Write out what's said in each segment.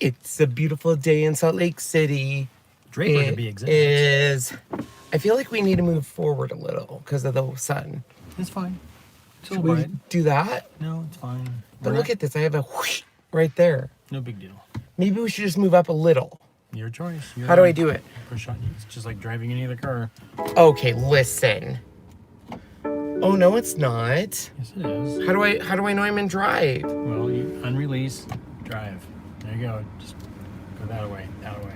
It's a beautiful day in Salt Lake City. Draper to be exact. Is. I feel like we need to move forward a little because of the sun. It's fine. It's Should all we right. do that? No, it's fine. But look at this. I have a whoosh right there. No big deal. Maybe we should just move up a little. Your choice. How do I do it? Push on. It's just like driving any other car. Okay, listen. Oh no, it's not. Yes, it is. How do I know I'm in drive? Well, you unrelease, drive. There you go. Just go that way. That way.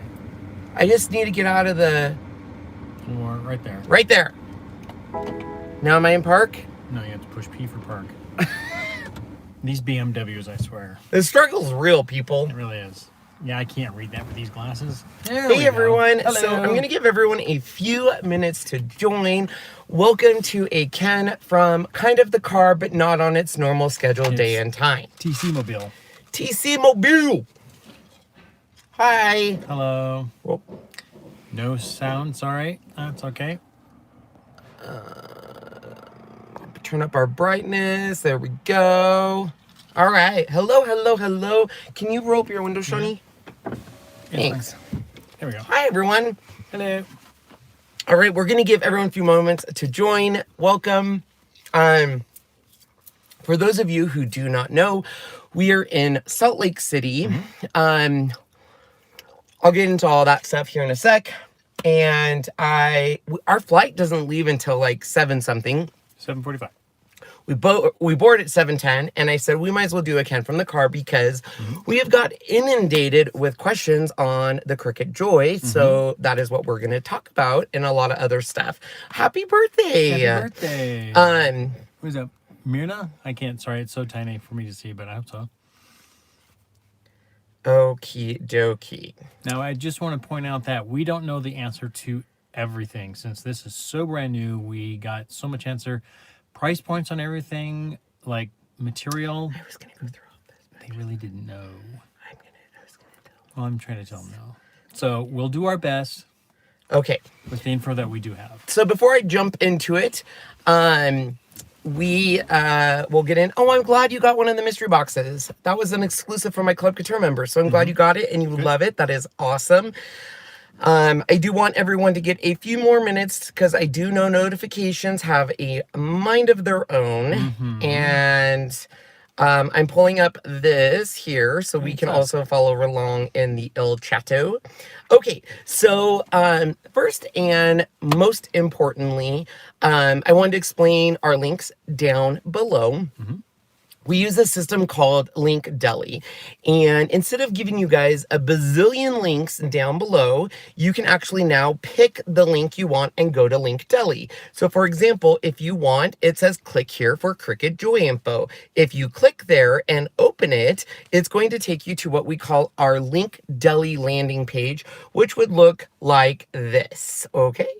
I just need to get out of the. Or right there. Right there. Now am I in park? No, you have to push P for park. These BMWs, I swear. The struggle's real, people. It really is. Yeah, I can't read that with these glasses. Hey everyone. Hello. So I'm going to give everyone a few minutes to join. Welcome to a Ken from kind of the car, but not on its normal scheduled day and time. TC Mobile. TC Mobile. Hi. Hello. Whoa. No sound, sorry. That's okay. Turn up our brightness. There we go. All right. Hello, hello, hello. Can you roll up your window, Shani? Thanks. There we go. Hi, everyone. Hello. All right, we're going to give everyone a few moments to join. Welcome. For those of you who do not know, we are in Salt Lake City. I'll get into all that stuff here in a sec. And our flight doesn't leave until like 7 something. 7:45. We board at 7:10, and I said we might as well do a Ken from the car because we have got inundated with questions on the Cricut Joy. So that is what we're going to talk about and a lot of other stuff. Happy birthday! Happy birthday! Who's up? Myrna? I can't. Sorry, it's so tiny for me to see, but I hope so. Okie dokie. Now, I just want to point out that we don't know the answer to everything since this is so brand new. We got so much answer. Price points on everything, like material. I was going to go through all this. They really didn't know. I was going to tell them. Well, I'm trying to tell them no. So we'll do our best. Okay. With the info that we do have. So before I jump into it, we will get in. Oh, I'm glad you got one of the mystery boxes. That was an exclusive for my Club Couture members. So I'm glad you got it and you love it. That is awesome. I do want everyone to get a few more minutes because I do know notifications have a mind of their own. And I'm pulling up this here so we can also follow along in the El Chato. Okay, so first and most importantly, I wanted to explain our links down below. We use a system called Link.d.i.y. And instead of giving you guys a bazillion links down below, you can actually now pick the link you want and go to Link.d.i.y. So for example, if you want, it says click here for Cricut Joy info. If you click there and open it, it's going to take you to what we call our Link.d.i.y landing page, which would look like this, okay?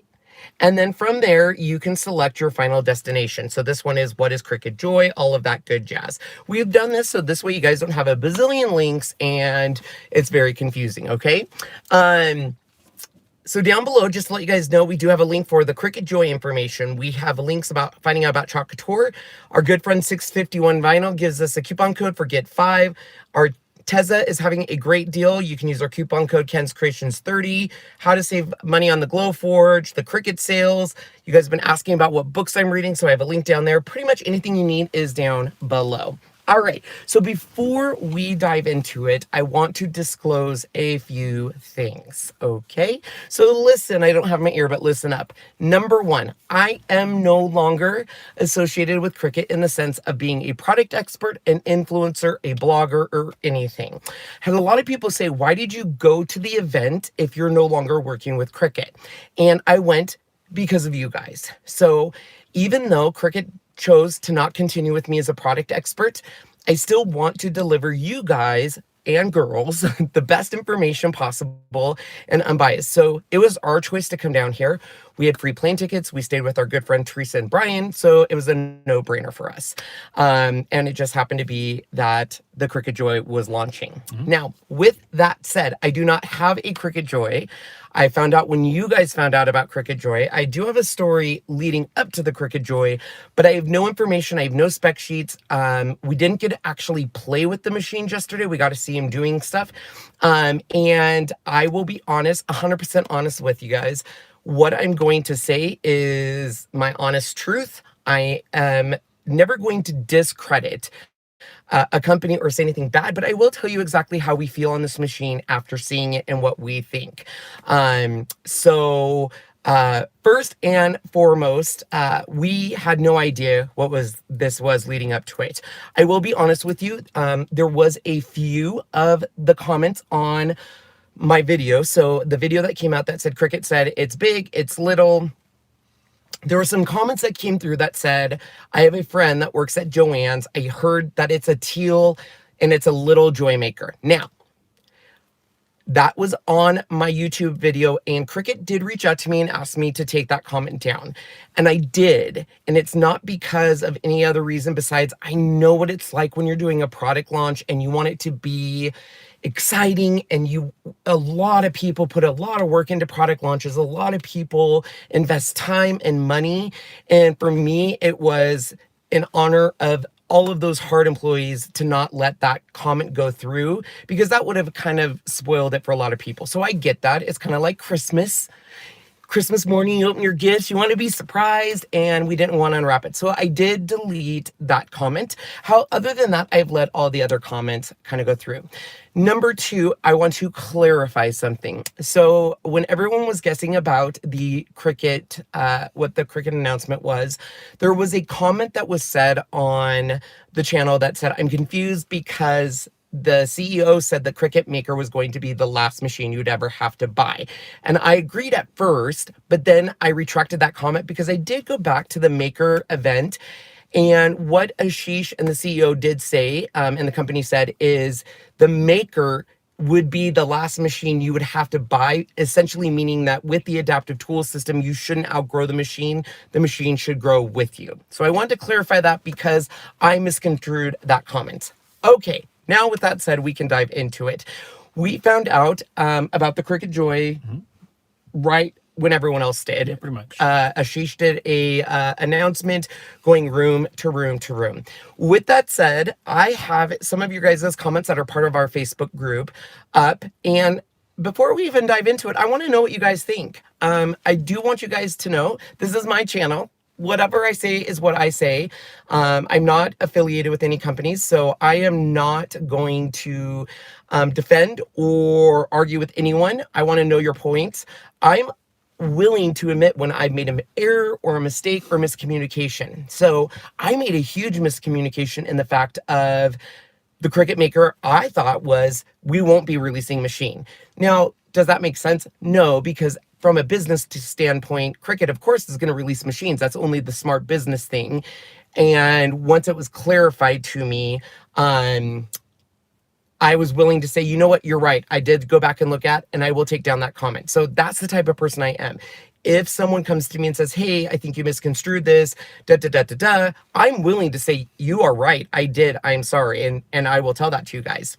And then from there, you can select your final destination. So this one is what is Cricut Joy, all of that good jazz. We've done this so this way you guys don't have a bazillion links and it's very confusing, okay? So down below, just to let you guys know, we do have a link for the Cricut Joy information. We have links about finding out about Chalk Couture. Our good friend 651 Vinyl gives us a coupon code for Get 5. Our Teza is having a great deal. You can use our coupon code Ken's Creations 30. How to save money on the GLOWFORGE, the Cricut sales. You guys have been asking about what books I'm reading, so I have a link down there. Pretty much anything you need is down below. All right, so before we dive into it, I want to disclose a few things, okay? So listen, I don't have my ear, but listen up. Number one, I am no longer associated with Cricut in the sense of being a product expert, an influencer, a blogger, or anything. Had a lot of people say, why did you go to the event if you're no longer working with Cricut? And I went because of you guys. So even though Cricut chose to not continue with me as a product expert, I still want to deliver you guys and girls the best information possible and unbiased. So it was our choice to come down here. We had free plane tickets. We stayed with our good friend Teresa and Brian, so it was a no-brainer for us. And it just happened to be that the Cricut Joy was launching. Now, with that said, I do not have a Cricut Joy. I found out when you guys found out about Cricut Joy. I do have a story leading up to the Cricut Joy, but I have no information. I have no spec sheets. We didn't get to actually play with the machine yesterday. We got to see him doing stuff. And I will be honest, 100% honest with you guys. What I'm going to say is my honest truth. I am never going to discredit a company or say anything bad, but I will tell you exactly how we feel on this machine after seeing it and what we think. First and foremost, we had no idea what this was leading up to it. I will be honest with you. There was a few of the comments on my video. So the video that came out that said Cricut said it's big, it's little. There were some comments that came through that said, I have a friend that works at Joann's. I heard that it's a teal and it's a little joy maker. Now, that was on my YouTube video, and Cricut did reach out to me and ask me to take that comment down. And I did. And it's not because of any other reason besides I know what it's like when you're doing a product launch and you want it to be exciting, and a lot of people put a lot of work into product launches. A lot of people invest time and money. And for me, it was in honor of all of those hard employees to not let that comment go through, because that would have kind of spoiled it for a lot of people. So I get that. It's kind of like Christmas morning, you open your gifts, you want to be surprised, and we didn't want to unwrap it. So I did delete that comment. Other than that, I've let all the other comments kind of go through. Number two, I want to clarify something. So when everyone was guessing about the Cricut, what the Cricut announcement was, there was a comment that was said on the channel that said, I'm confused because the CEO said the Cricut Maker was going to be the last machine you'd ever have to buy. And I agreed at first, but then I retracted that comment because I did go back to the Maker event. And what Ashish and the CEO did say, and the company said, is the Maker would be the last machine you would have to buy, essentially meaning that with the adaptive tool system, you shouldn't outgrow the machine should grow with you. So I wanted to clarify that because I misconstrued that comment. Okay. Now, with that said, we can dive into it. We found out about the Cricut Joy right when everyone else did. Yeah, pretty much. Ashish did a announcement going room to room to room. With that said, I have some of your guys' comments that are part of our Facebook group up. And before we even dive into it, I want to know what you guys think. I do want you guys to know this is my channel. Whatever I say is what I say. I'm not affiliated with any companies, so I am not going to defend or argue with anyone. I want to know your points. I'm willing to admit when I've made an error or a mistake or miscommunication. So I made a huge miscommunication in the fact of the Cricut Maker. I thought was we won't be releasing machine. Now, does that make sense? No, because from a business standpoint, Cricut, of course, is going to release machines. That's only the smart business thing. And once it was clarified to me, I was willing to say, you know what, you're right. I did go back and look at, and I will take down that comment. So that's the type of person I am. If someone comes to me and says, hey, I think you misconstrued this, I'm willing to say, you are right. I did. I'm sorry. And I will tell that to you guys.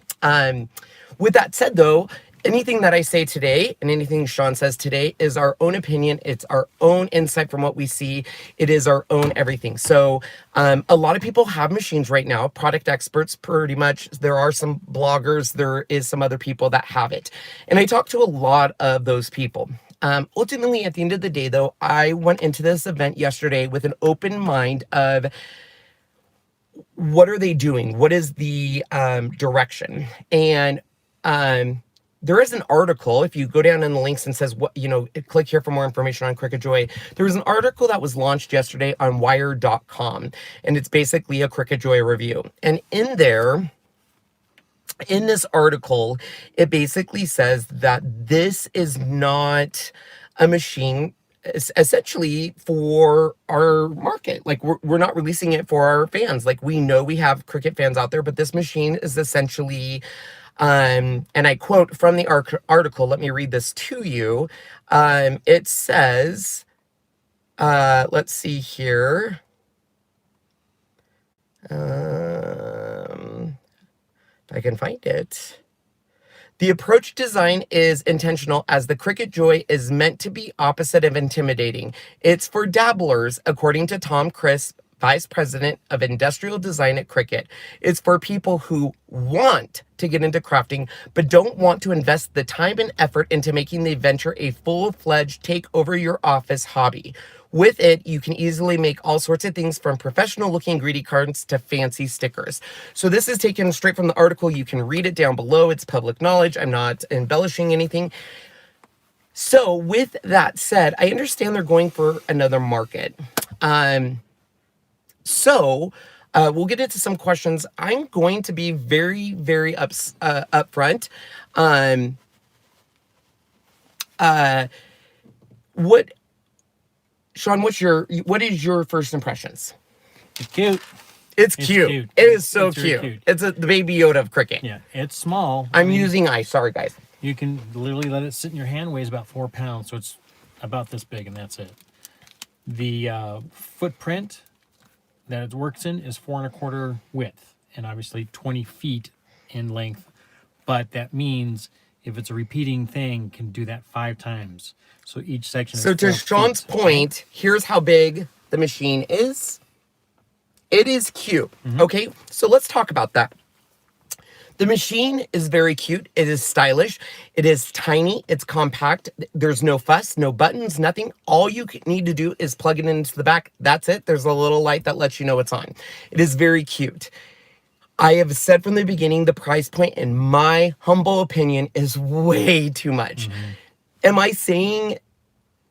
With that said, though, anything that I say today and anything Sean says today is our own opinion. It's our own insight from what we see. It is our own everything. So a lot of people have machines right now, product experts pretty much. There are some bloggers. There is some other people that have it. And I talked to a lot of those people. Ultimately, at the end of the day, though, I went into this event yesterday with an open mind of what are they doing? What is the direction? And there is an article, if you go down in the links and says, what, click here for more information on Cricut Joy. There was an article that was launched yesterday on wired.com, and it's basically a Cricut Joy review. And in this article, it basically says that this is not a machine essentially for our market. Like we're not releasing it for our fans. Like we know we have Cricut fans out there, but this machine is essentially, and I quote from the article, let me read this to you. It says, Let's see here. If I can find it. The approach design is intentional as the Cricut Joy is meant to be opposite of intimidating. It's for dabblers, according to Tom Crisp, Vice President of Industrial Design at Cricut. It's for people who want to get into crafting, but don't want to invest the time and effort into making the adventure a full-fledged take over your office hobby. With it, you can easily make all sorts of things from professional looking greeting cards to fancy stickers. So this is taken straight from the article. You can read it down below. It's public knowledge. I'm not embellishing anything. So with that said, I understand they're going for another market. We'll get into some questions. I'm going to be very, very upfront. Sean, what is your first impressions? It's cute. It's cute. It is so cute. Really cute. It's the baby Yoda of Cricut. Yeah, it's small. I'm using ice. Sorry, guys. You can literally let it sit in your hand. Weighs about 4 pounds, so it's about this big, and that's it. The footprint that it works in is 4¼ width, and obviously 20 feet in length. But that means if it's a repeating thing, can do that 5 times. So each section. So to Sean's point, here's how big the machine is. It is cute. Okay, so let's talk about that. The machine is very cute. It is stylish. It is tiny. It's compact. There's no fuss, no buttons, nothing. All you need to do is plug it into the back. That's it. There's a little light that lets you know it's on. It is very cute. I have said from the beginning, the price point, in my humble opinion, is way too much. Am I saying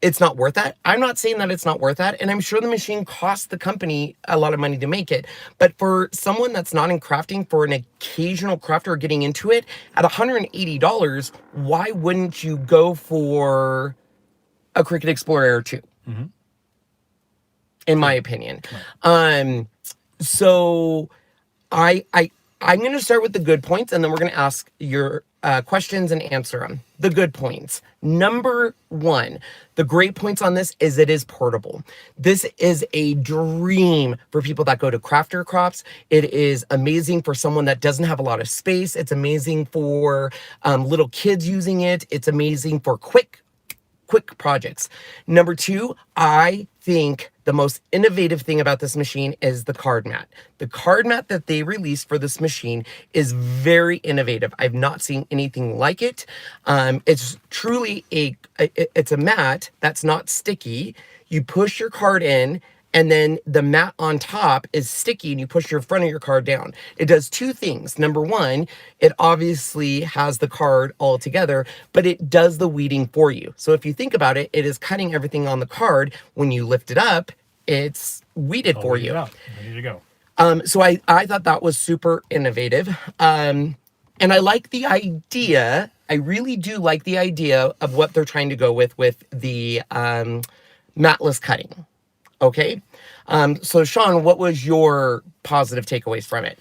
it's not worth that? I'm not saying that it's not worth that. And I'm sure the machine cost the company a lot of money to make it. But for someone that's not in crafting, for an occasional crafter getting into it, at $180, why wouldn't you go for a Cricut Explorer Air 2? In my opinion. So I'm going to start with the good points, and then we're going to ask your questions and answer them. The good points. Number 1, the great points on this is it is portable. This is a dream for people that go to crafter crops. It is amazing for someone that doesn't have a lot of space. It's amazing for little kids using it. It's amazing for quick projects. Number 2, I think the most innovative thing about this machine is the card mat. The card mat that they released for this machine is very innovative. I've not seen anything like it. It's truly it's a mat that's not sticky. You push your card in, and then the mat on top is sticky, and you push your front of your card down. It does 2 things. Number 1, it obviously has the card all together, but it does the weeding for you. So if you think about it, it is cutting everything on the card. When you lift it up, it's weeded for you. Ready to go. So I thought that was super innovative. And I like the idea. I really do like the idea of what they're trying to go with the matless cutting. Okay. So Sean, what was your positive takeaways from it?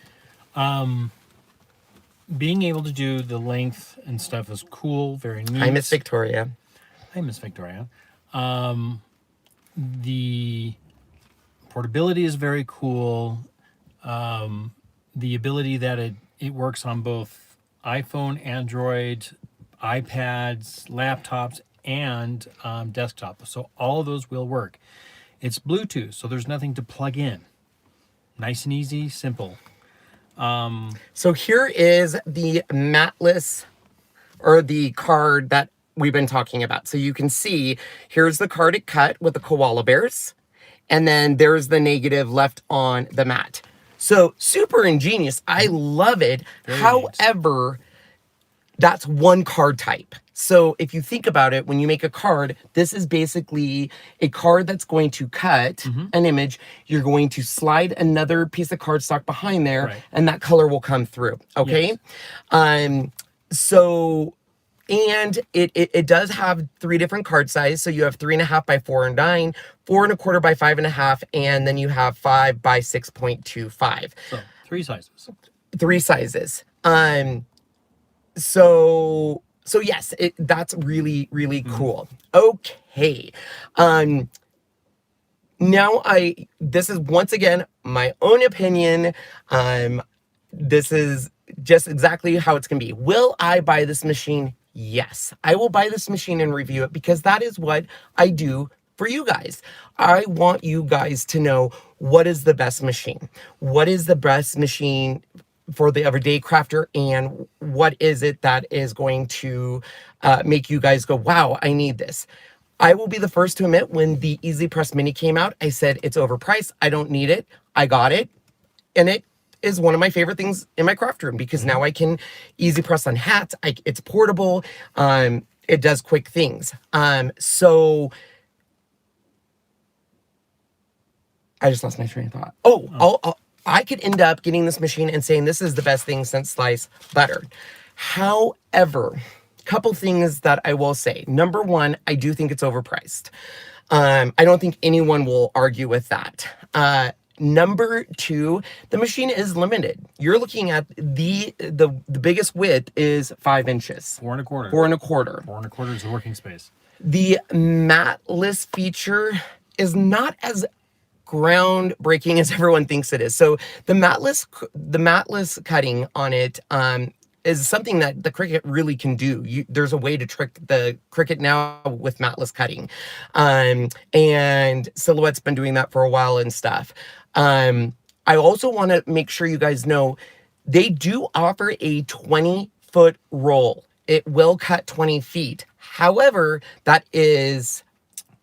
Being able to do the length and stuff is cool, very neat. Hi, Miss Victoria. Hi, Miss Victoria. The portability is very cool. The ability that it works on both iPhone, Android, iPads, laptops, and desktop. So all of those will work. It's Bluetooth, so there's nothing to plug in. Nice and easy, simple. So here is the matless, or the card that we've been talking about. So you can see, here's the card it cut with the koala bears, and then there's the negative left on the mat. So super ingenious. I love it. Very However, that's one card type. So if you think about it, when you make a card, this is basically a card that's going to cut an image. You're going to slide another piece of cardstock behind there, Right. and that color will come through. Okay. Yes. And it does have 3 different card sizes. So you have 3.5 by 4.9, 4.25 by 5.5, and then you have 5 by 6.25. So 3 sizes. 3 sizes. So yes, that's really, really cool. Okay. now this is once again my own opinion. This is just exactly how it's gonna be. Will I buy this machine? Yes, I will buy this machine and review it because that is what I do for you guys. I want you guys to know what is the best machine. What is the best machine for the everyday crafter, and what is it that is going to make you guys go, wow, I need this. I will be the first to admit, when the Easy Press Mini came out, I said it's overpriced. I don't need it. I got it. And it is one of my favorite things in my craft room because now I can easy press on hats. It's portable. It does quick things. So I just lost my train of thought. I could end up getting this machine and saying this is the best thing since sliced butter. However, couple things that I will say. Number one, I do think it's overpriced. I don't think anyone will argue with that. Number two, the machine is limited. You're looking at the biggest width is 5 inches. 4 1/4. 4 1/4. 4 1/4 is the working space. The matless feature is not as groundbreaking as everyone thinks it is. So the matless cutting on it is something that the Cricut really can do. There's a way to trick the Cricut now with matless cutting. And Silhouette's been doing that for a while and stuff. I also want to make sure you guys know they do offer a 20-foot roll. It will cut 20 feet. However, that is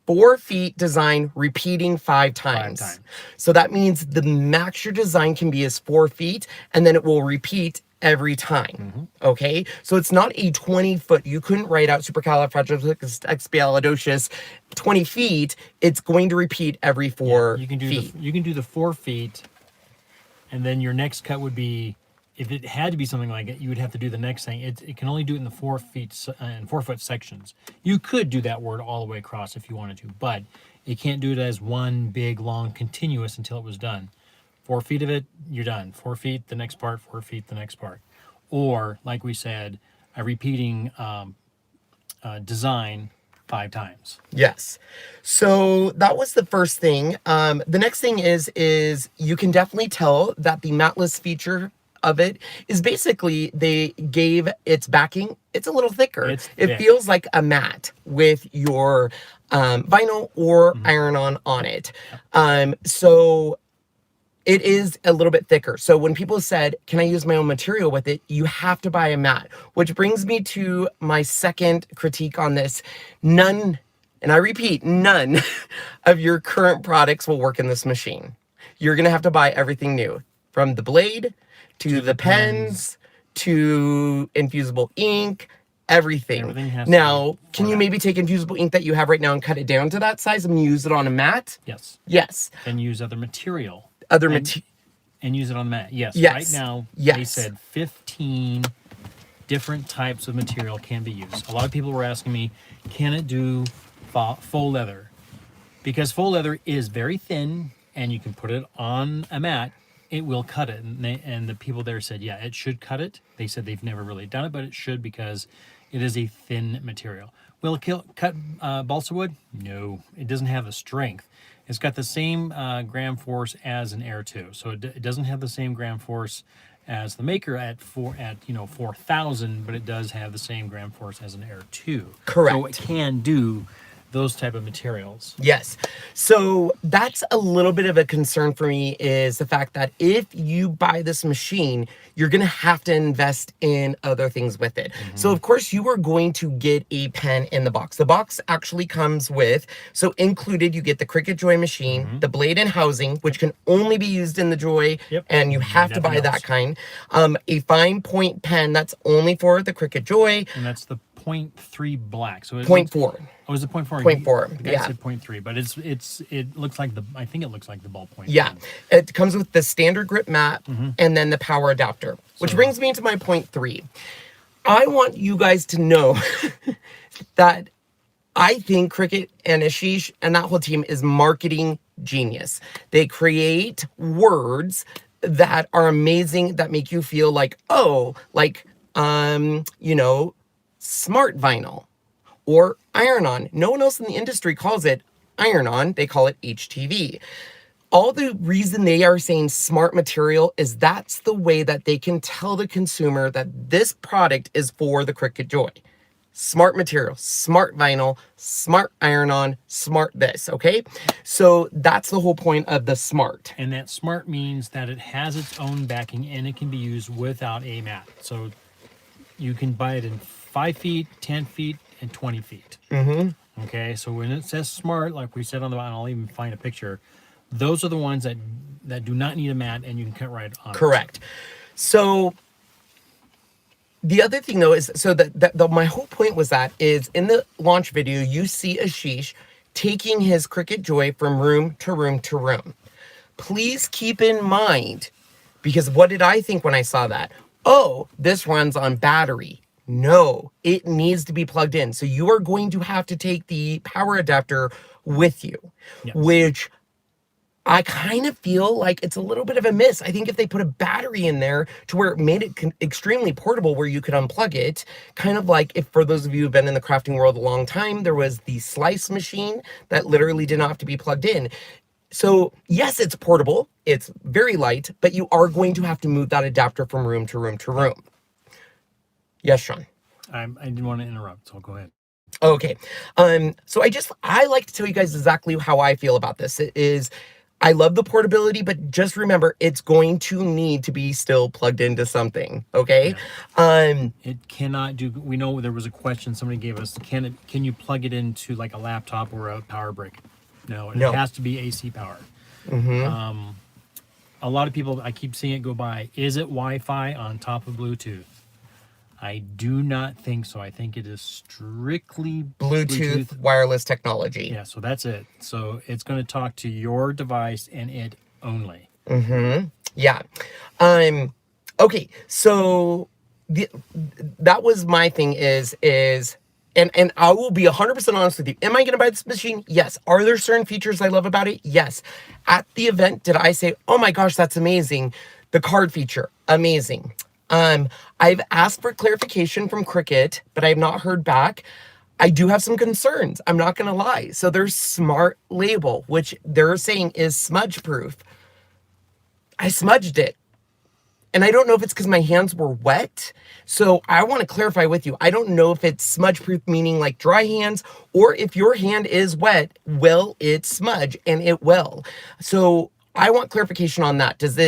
4 feet design repeating 5 times. 5 times. So that means the max your design can be is 4 feet, and then it will repeat every time. Okay, so it's not a 20-foot. You couldn't write out supercalifragilisticexpialidocious 20 feet. It's going to repeat every 4 feet. You can do the 4 feet, and then your next cut would be, if it had to be something like it, you would have to do the next thing. It can only do it in the 4 feet and 4 foot sections. You could do that word all the way across if you wanted to, but it can't do it as one big long continuous until it was done. 4 feet of it, you're done. 4 feet, the next part, 4 feet, the next part. Or, like we said, a repeating design 5 times. Yes. So that was the first thing. The next thing is you can definitely tell that the matless feature of it is basically they gave its backing. It's a little thicker. It feels like a mat with your vinyl or iron-on it. So it is a little bit thicker. So when people said, can I use my own material with it? You have to buy a mat, which brings me to my second critique on this. None, and I repeat, none of your current products will work in this machine. You're going to have to buy everything new, from the blade to the pens to infusible ink, everything. Now, can you maybe take infusible ink that you have right now and cut it down to that size and use it on a mat? Yes. Yes. And use other material. And use it on the mat. Yes. Yes. Right now, yes. They said 15 different types of material can be used. A lot of people were asking me, can it do faux leather? Because faux leather is very thin, and you can put it on a mat. It will cut it. And the people there said, yeah, it should cut it. They said they've never really done it, but it should because it is a thin material. Will it cut balsa wood? No, it doesn't have the strength. It's got the same gram force as an Air 2, so it doesn't have the same gram force as the Maker at 4,000, but it does have the same gram force as an Air 2. Correct. So it can do those type of materials. Yes. So that's a little bit of a concern for me, is the fact that if you buy this machine, you're going to have to invest in other things with it. So of course you are going to get a pen in the box. The box actually comes with, so included, you get the Cricut Joy machine, the blade and housing, which can only be used in the Joy, and you have to buy that kind. A fine point pen that's only for the Cricut Joy. And that's the 0.3 black. So 0.4. Oh, is it 0.4? 0.4. Yeah. I said 0.3, but it looks like I think it looks like the ballpoint. Yeah. It comes with the standard grip mat and then the power adapter, which brings me to my 0.3. I want you guys to know that I think Cricut and Ashish and that whole team is marketing genius. They create words that are amazing, that make you feel like, oh, like, you know, smart vinyl or iron-on. No one else in the industry calls it iron-on, they call it HTV. All the reason they are saying smart material is that's the way that they can tell the consumer that this product is for the Cricut Joy. Smart material, smart vinyl, smart iron-on, smart this, okay? So that's the whole point of the smart. And that smart means that it has its own backing and it can be used without a mat. So you can buy it in 5 feet, 10 feet, and 20 feet. Okay, so when it says smart, like we said on the bottom, I'll even find a picture. Those are the ones that do not need a mat and you can cut right on. Correct. So the other thing though is, so my whole point was that is in the launch video, you see Ashish taking his Cricut Joy from room to room to room. Please keep in mind, because what did I think when I saw that? Oh, this runs on battery. No, it needs to be plugged in. So you are going to have to take the power adapter with you, Yes. which I kind of feel like it's a little bit of a miss. I think if they put a battery in there to where it made it extremely portable where you could unplug it, kind of like if for those of you who've been in the crafting world a long time, there was the slice machine that literally didn't have to be plugged in. So yes, it's portable, it's very light, but you are going to have to move that adapter from room to room to room. Yes, Sean. I didn't want to interrupt, so go ahead. Okay. So I like to tell you guys exactly how I feel about this. It is, I love the portability, but just remember, it's going to need to be still plugged into something, okay? Yeah. It cannot do, we know there was a question somebody gave us, can you plug it into like a laptop or a power brick? No, it has to be AC power. A lot of people, I keep seeing it go by, is it Wi-Fi on top of Bluetooth? I do not think so. I think it is strictly Bluetooth wireless technology. Yeah, so that's it. So it's going to talk to your device and it only. Yeah. Okay, so that was my thing is and I will be 100% honest with you. Am I going to buy this machine? Yes. Are there certain features I love about it? Yes. At the event, did I say, oh my gosh, that's amazing? The card feature, amazing. I've asked for clarification from Cricut, but I have not heard back. I do have some concerns. I'm not going to lie. So there's Smart Label, which they're saying is smudge proof. I smudged it. And I don't know if it's because my hands were wet. So I want to clarify with you. I don't know if it's smudge proof, meaning like dry hands, or if your hand is wet, will it smudge? And it will. So I want clarification on that. Is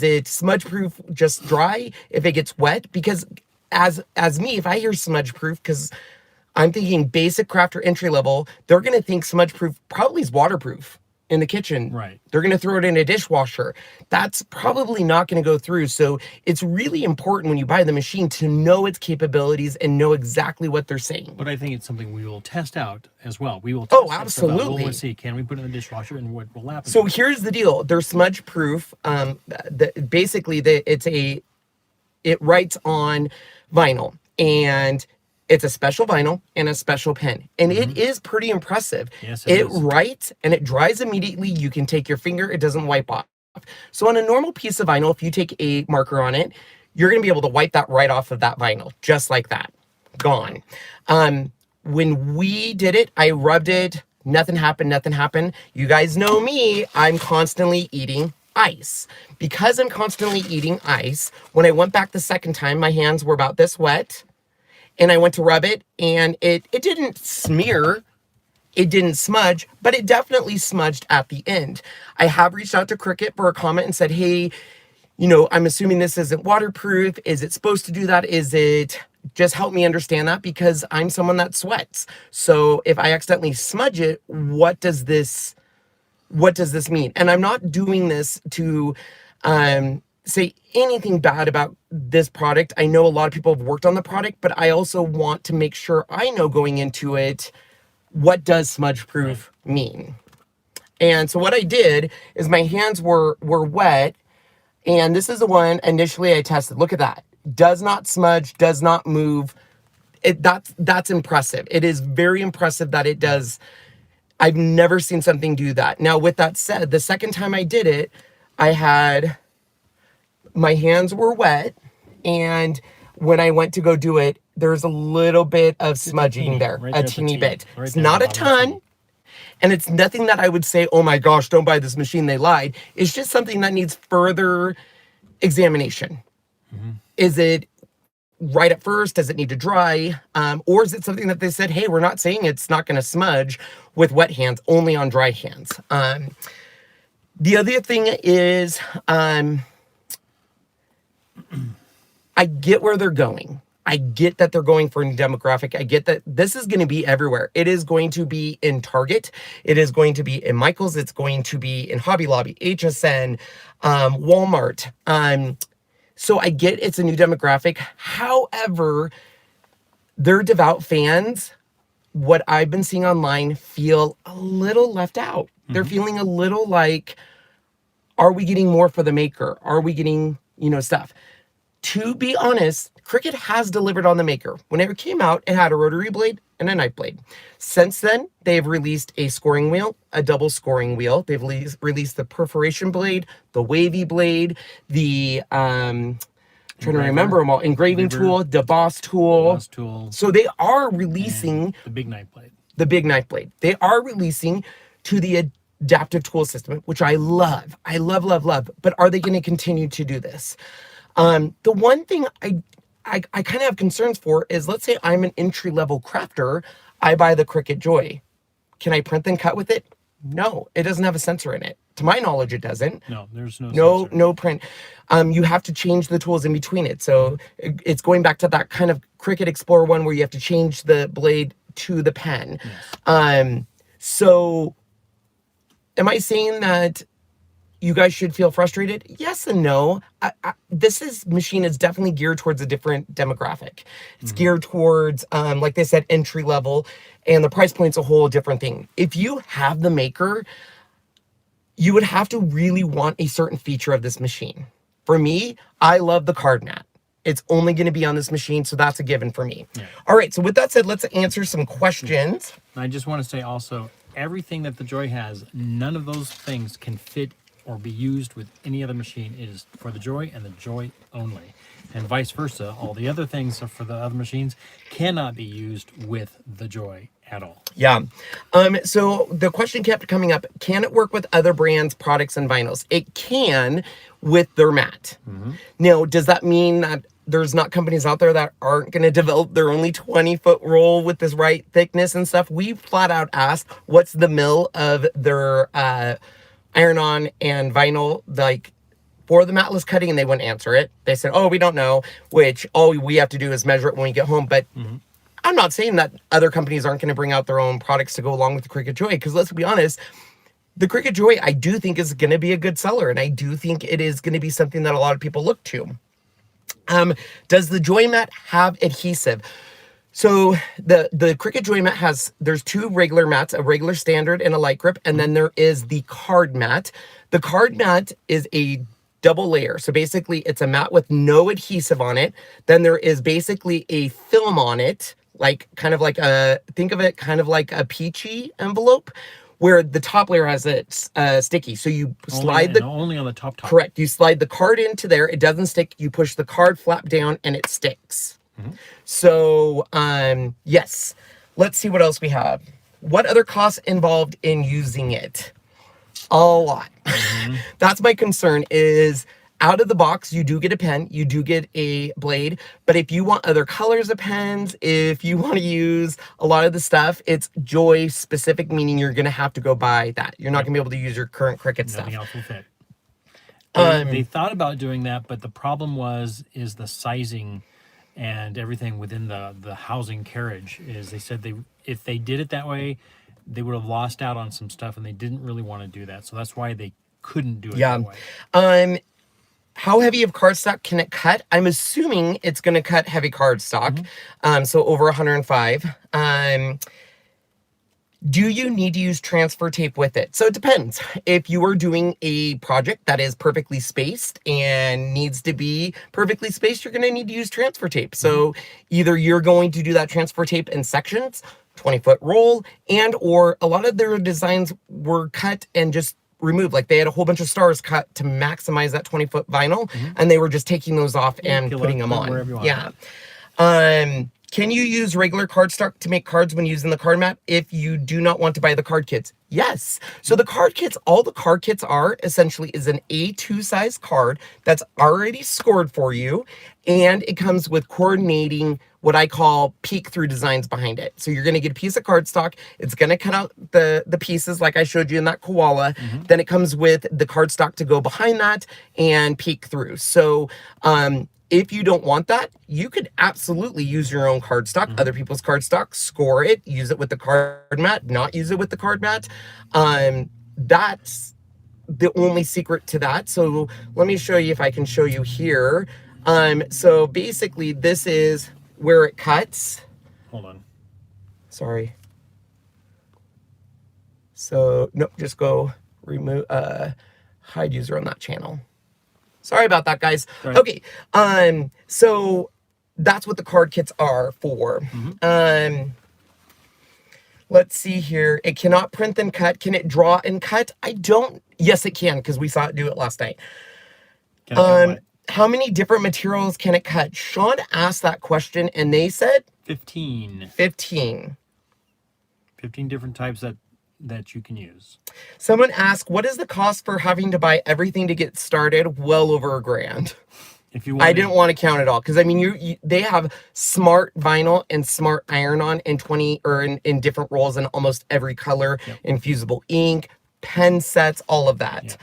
it smudge proof just dry if it gets wet? Because as me, if I hear smudge proof, because I'm thinking basic craft or entry level, they're going to think smudge proof probably is waterproof in the kitchen. Right. They're going to throw it in a dishwasher. That's probably not going to go through. So it's really important when you buy the machine to know its capabilities and know exactly what they're saying. But I think it's something we will test out as well. We will test absolutely. We'll want to see, can we put it in the dishwasher and what will happen? So here's the deal. They're smudge proof. It writes on vinyl, and it's a special vinyl and a special pen. And it is pretty impressive. Yes, it writes and it dries immediately. You can take your finger, it doesn't wipe off. So on a normal piece of vinyl, if you take a marker on it, you're gonna be able to wipe that right off of that vinyl, just like that. Gone. When we did it, I rubbed it, nothing happened. You guys know me, I'm constantly eating ice. Because I'm constantly eating ice, when I went back the second time, my hands were about this wet. And I went to rub it, and it didn't smear, it didn't smudge, but it definitely smudged at the end. I have reached out to Cricut for a comment and said, hey, you know, I'm assuming this isn't waterproof. Is it supposed to do that? Is it, just help me understand that, because I'm someone that sweats. So if I accidentally smudge it, what does this mean? And I'm not doing this to say anything bad about this product. I know a lot of people have worked on the product, but I also want to make sure I know going into it, what does smudge proof mean? And so what I did is my hands were wet, and this is the one initially I tested. Look at that. Does not smudge, does not move. That's impressive. It is very impressive that it does. I've never seen something do that. Now, with that said, the second time I did it, my hands were wet, and when I went to go do it, there's a little bit of smudging there, a teeny bit. It's not a ton. And it's nothing that I would say, oh my gosh, don't buy this machine, they lied. It's just something that needs further examination. Is it right at first? Does it need to dry? Or is it something that they said, hey, we're not saying it's not going to smudge with wet hands, only on dry hands. The other thing is, I get where they're going. I get that they're going for a new demographic. I get that this is going to be everywhere. It is going to be in Target. It is going to be in Michael's. It's going to be in Hobby Lobby, HSN, Walmart. So I get it's a new demographic. However, their devout fans, what I've been seeing online, feel a little left out. They're feeling a little like, are we getting more for the maker? Are we getting, stuff? To be honest, Cricut has delivered on the maker. Whenever it came out, it had a rotary blade and a knife blade. Since then, they've released a scoring wheel, a double scoring wheel. They've released the perforation blade, the wavy blade, the trying to remember them all, engraving tool, deboss tool. So they are releasing the big knife blade. The big knife blade. They are releasing to the adaptive tool system, which I love. I love, love, love. But are they going to continue to do this? The one thing I kind of have concerns for is, let's say I'm an entry-level crafter. I buy the Cricut Joy. Can I print and cut with it? No, it doesn't have a sensor in it. To my knowledge, it doesn't. No, there's no sensor. No print. You have to change the tools in between it. So it's going back to that kind of Cricut Explorer one where you have to change the blade to the pen. Yes. So am I saying that you guys should feel frustrated? Yes and no. This machine is definitely geared towards a different demographic. It's geared towards, like they said, entry level, and the price point's a whole different thing. If you have the maker, you would have to really want a certain feature of this machine. For me, I love the card mat. It's only going to be on this machine, so that's a given for me. Yeah. All right, so with that said, let's answer some questions. I just want to say also, everything that the Joy has, none of those things can fit or be used with any other machine. It is for the Joy and the Joy only. And vice versa, all the other things for the other machines cannot be used with the Joy at all. Yeah. So the question kept coming up, can it work with other brands, products, and vinyls? It can with their mat. Now, does that mean that there's not companies out there that aren't going to develop their only 20-foot roll with this right thickness and stuff? We flat out asked, what's the mill of their iron-on and vinyl, like, for the matless cutting, and they wouldn't answer it. They said, oh, we don't know, which all we have to do is measure it when we get home. But I'm not saying that other companies aren't going to bring out their own products to go along with the Cricut Joy, because let's be honest, the Cricut Joy, I do think, is going to be a good seller, and I do think it is going to be something that a lot of people look to. Does the Joy mat have adhesive? So the Cricut Joy mat there's two regular mats, a regular standard and a light grip, and then there is the card mat. The card mat is a double layer. So basically it's a mat with no adhesive on it. Then there is basically a film on it, like kind of like think of it kind of like a peachy envelope, where the top layer has it sticky. So you slide only on the top. Correct. You slide the card into there. It doesn't stick. You push the card flap down and it sticks. So, yes. Let's see what else we have. What other costs involved in using it? A lot. That's my concern is, out of the box, you do get a pen, you do get a blade, but if you want other colors of pens, if you want to use a lot of the stuff, it's Joy specific, meaning you're going to have to go buy that. You're not going to be able to use your current Cricut stuff. Nothing else will fit. They thought about doing that, but the problem is the sizing and everything within the housing carriage. Is they said if they did it that way, they would have lost out on some stuff, and they didn't really want to do that. So that's why they couldn't do it that way. How heavy of cardstock can it cut? I'm assuming it's going to cut heavy cardstock, so over 105. Do you need to use transfer tape with it? So it depends. If you are doing a project that is perfectly spaced and needs to be perfectly spaced, you're going to need to use transfer tape. So either you're going to do that transfer tape in sections, 20-foot roll, or a lot of their designs were cut and just removed. Like they had a whole bunch of stars cut to maximize that 20-foot vinyl, and they were just taking those off and putting them on. Yeah. Can you use regular cardstock to make cards when using the card mat if you do not want to buy the card kits? Yes. So the card kits, all the card kits are essentially is an A2 size card that's already scored for you. And it comes with coordinating what I call peek through designs behind it. So you're going to get a piece of cardstock. It's going to cut out the pieces like I showed you in that koala. Then it comes with the cardstock to go behind that and peek through. So, if you don't want that, you could absolutely use your own cardstock, other people's cardstock, score it, use it with the card mat, not use it with the card mat. That's the only secret to that. So let me show you if I can show you here. So basically this is where it cuts. Hold on. Sorry. So, nope, just go remove, hide user on that channel. Sorry about that, guys. Right. Okay, so that's what the card kits are for. Let's see here. It cannot print and cut. Can it draw and cut? Yes, it can, because we saw it do it last night. Can I cut what? How many different materials can it cut? Sean asked that question, and they said 15. 15. 15 different types that you can use. Someone asked, what is the cost for having to buy everything to get started? Well over $1,000. If you want, I didn't want to count it all because I mean, they have smart vinyl and smart iron-on in in different rolls in almost every color, infusible ink, pen sets, all of that.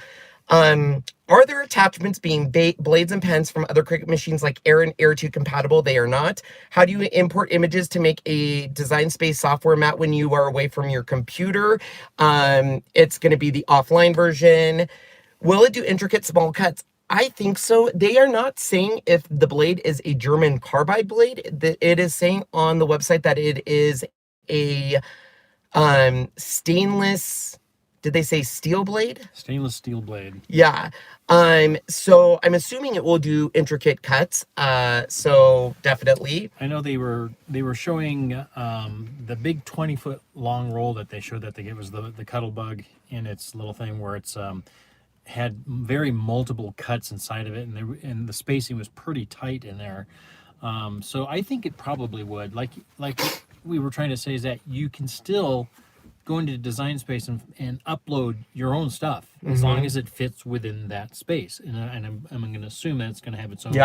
Are there attachments being blades and pens from other Cricut machines like Air and Air 2 compatible? They are not. How do you import images to make a design space software mat when you are away from your computer? It's going to be the offline version. Will it do intricate small cuts? I think so. They are not saying if the blade is a German carbide blade. It is saying on the website that it is a stainless. Did they say steel blade? Stainless steel blade. Yeah. So I'm assuming it will do intricate cuts. So definitely. I know they were showing the big 20-foot long roll that they showed that it was the Cuttlebug in its little thing where it's had very multiple cuts inside of it, and the spacing was pretty tight in there. So I think it probably would. Like we were trying to say is that you can still go into design space and upload your own stuff as long as it fits within that space. And I'm going to assume that it's going to have its own,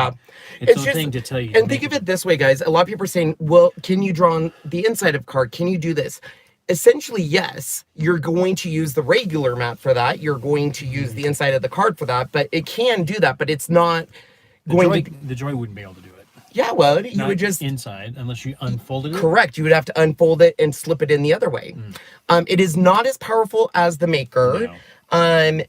its own thing to tell you. And think of it this way, guys. A lot of people are saying, well, can you draw on the inside of card? Can you do this? Essentially, yes, you're going to use the regular mat for that. You're going to use the inside of the card for that, but it can do that, but it's not The Joy wouldn't be able to do it. Yeah, well, you would just inside unless you unfolded it. Correct. You would have to unfold it and slip it in the other way. It is not as powerful as the Maker. No.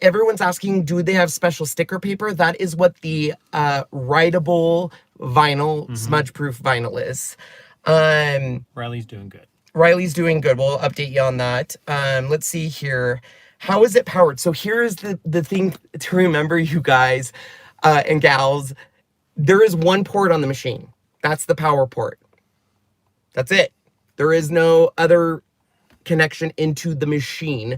Everyone's asking, do they have special sticker paper? That is what the writable vinyl, smudge proof vinyl is. Riley's doing good. Riley's doing good. We'll update you on that. Let's see here. How is it powered? So here's the thing to remember, you guys and gals. There is one port on the machine. That's the power port. That's it. There is no other connection into the machine.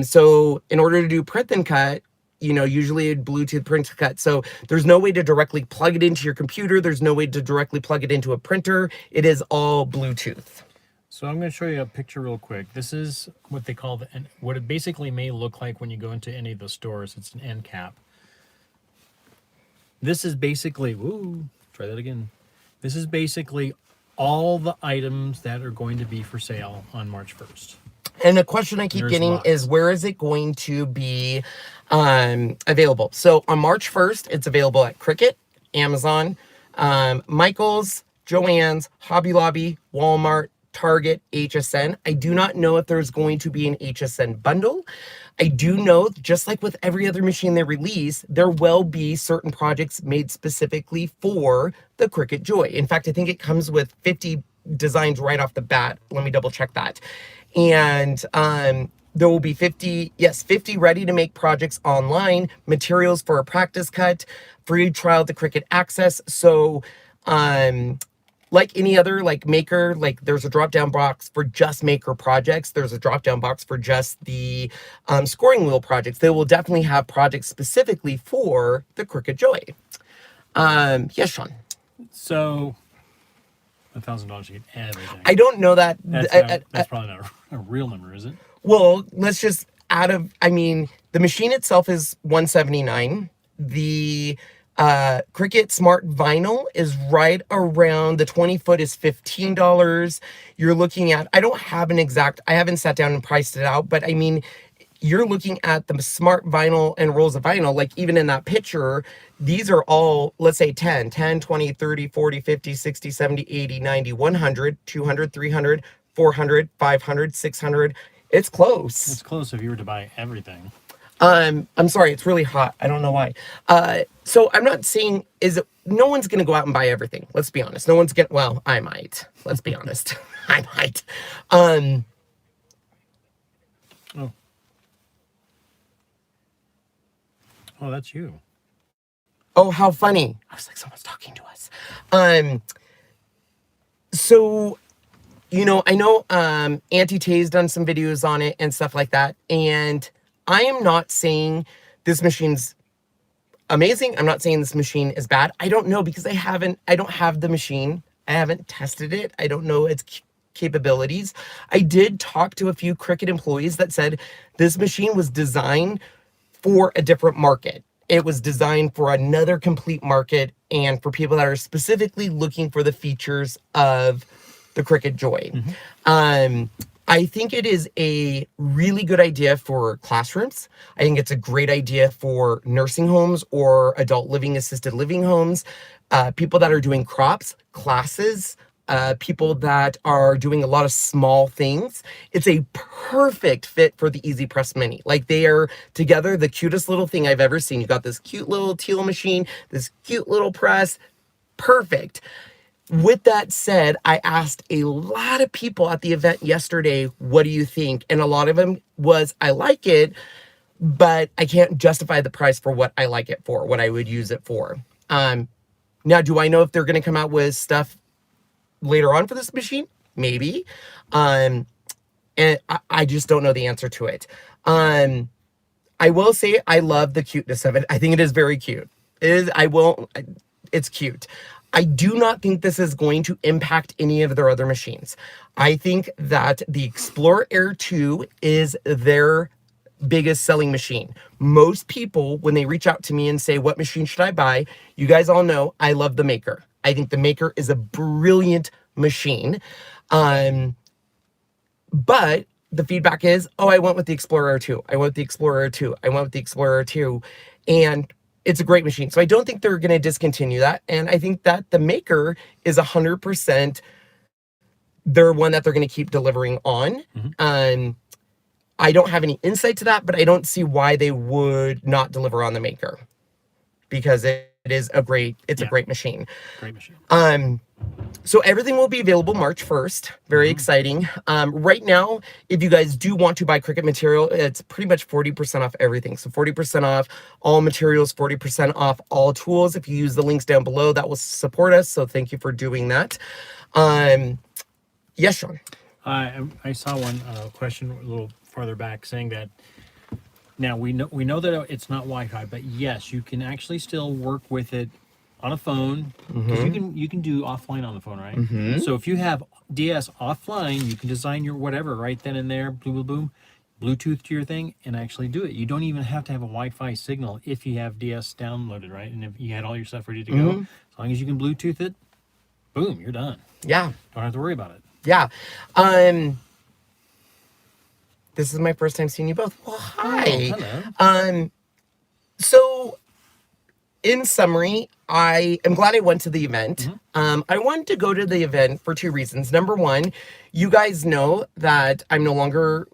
So in order to do print and cut, usually a Bluetooth print and cut. So there's no way to directly plug it into your computer. There's no way to directly plug it into a printer. It is all Bluetooth. So I'm going to show you a picture real quick. This is what they call what it basically may look like when you go into any of the stores. It's an end cap. This is basically, try that again. This is basically all the items that are going to be for sale on March 1st. And a question I keep getting is, where is it going to be available? So on March 1st, it's available at Cricut, Amazon, Michael's, Joann's, Hobby Lobby, Walmart, Target, HSN. I do not know if there's going to be an HSN bundle. I do know, just like with every other machine they release, there will be certain projects made specifically for the Cricut Joy. In fact, I think it comes with 50 designs right off the bat. Let me double check that. And there will be 50 ready to make projects online, materials for a practice cut, free trial to Cricut Access. So, like any other Maker, there's a drop-down box for just Maker projects. There's a drop-down box for just the scoring wheel projects. They will definitely have projects specifically for the Cricut Joy. Yes, Sean. So $1,000 to get everything. I don't know that. That's probably not a real number, is it? Well, let's just I mean, the machine itself is $179. The Cricut Smart Vinyl is right around, the 20 foot is $15. You're looking at, I don't have an exact, I haven't sat down and priced it out, but I mean, you're looking at the Smart Vinyl and rolls of vinyl, like even in that picture, these are all, let's say 10, 20, 30, 40, 50, 60, 70, 80, 90, 100, 200, 300, 400, 500, 600. It's close. It's close if you were to buy everything. I'm sorry, it's really hot. I don't know why. So I'm not saying no one's gonna go out and buy everything. Let's be honest. No one's well, I might. Let's be honest. I might. Oh, that's you. Oh, how funny. I was like, someone's talking to us. So, you know, I know Auntie Tay's done some videos on it and stuff like that. And I am not saying this machine's amazing. I'm not saying this machine is bad. I don't know, because I don't have the machine. I haven't tested it. I don't know its capabilities. I did talk to a few Cricut employees that said this machine was designed for a different market. It was designed for another complete market and for people that are specifically looking for the features of the Cricut Joy. I think it is a really good idea for classrooms. I think it's a great idea for nursing homes or adult living, assisted living homes, people that are doing crops, classes, people that are doing a lot of small things. It's a perfect fit for the Easy Press Mini. Like, they are together the cutest little thing I've ever seen. You got this cute little teal machine, this cute little press, perfect. With that said, I asked a lot of people at the event yesterday, what do you think? And a lot of them was, I like it, but I can't justify the price for what I like it for, what I would use it for. Now, do I know if they're going to come out with stuff later on for this machine? Maybe. And I just don't know the answer to it. I will say I love the cuteness of it. I think it is very cute. It's cute. I do not think this is going to impact any of their other machines. I think that the Explorer Air 2 is their biggest selling machine. Most people, when they reach out to me and say, what machine should I buy? You guys all know I love the Maker. I think the Maker is a brilliant machine. But the feedback is, oh, I went with the Explorer Air 2. I went with the Explorer Air 2. I went with the Explorer Air 2. And it's a great machine. So I don't think they're going to discontinue that. And I think that the Maker is 100% they're one that they're going to keep delivering on. I don't have any insight to that, but I don't see why they would not deliver on the Maker, because it is a great machine. Great machine. So everything will be available March 1st. Very exciting. Right now, if you guys do want to buy Cricut material, it's pretty much 40% off everything. So 40% off all materials, 40% off all tools. If you use the links down below, that will support us. So thank you for doing that. Yes, Sean. I saw one question a little farther back saying that now we know that it's not Wi-Fi, but yes, you can actually still work with it on a phone, because you can do offline on the phone, right? So if you have DS offline, you can design your whatever right then and there, boom, boom, boom, Bluetooth to your thing, and actually do it. You don't even have to have a Wi-Fi signal if you have DS downloaded, right? And if you had all your stuff ready to go, as long as you can Bluetooth it, boom, you're done. Yeah. Don't have to worry about it. Yeah. This is my first time seeing you both. Well, hi. Oh, hello. So in summary, I am glad I went to the event. I wanted to go to the event for two reasons. Number one, you guys know that I'm no longer...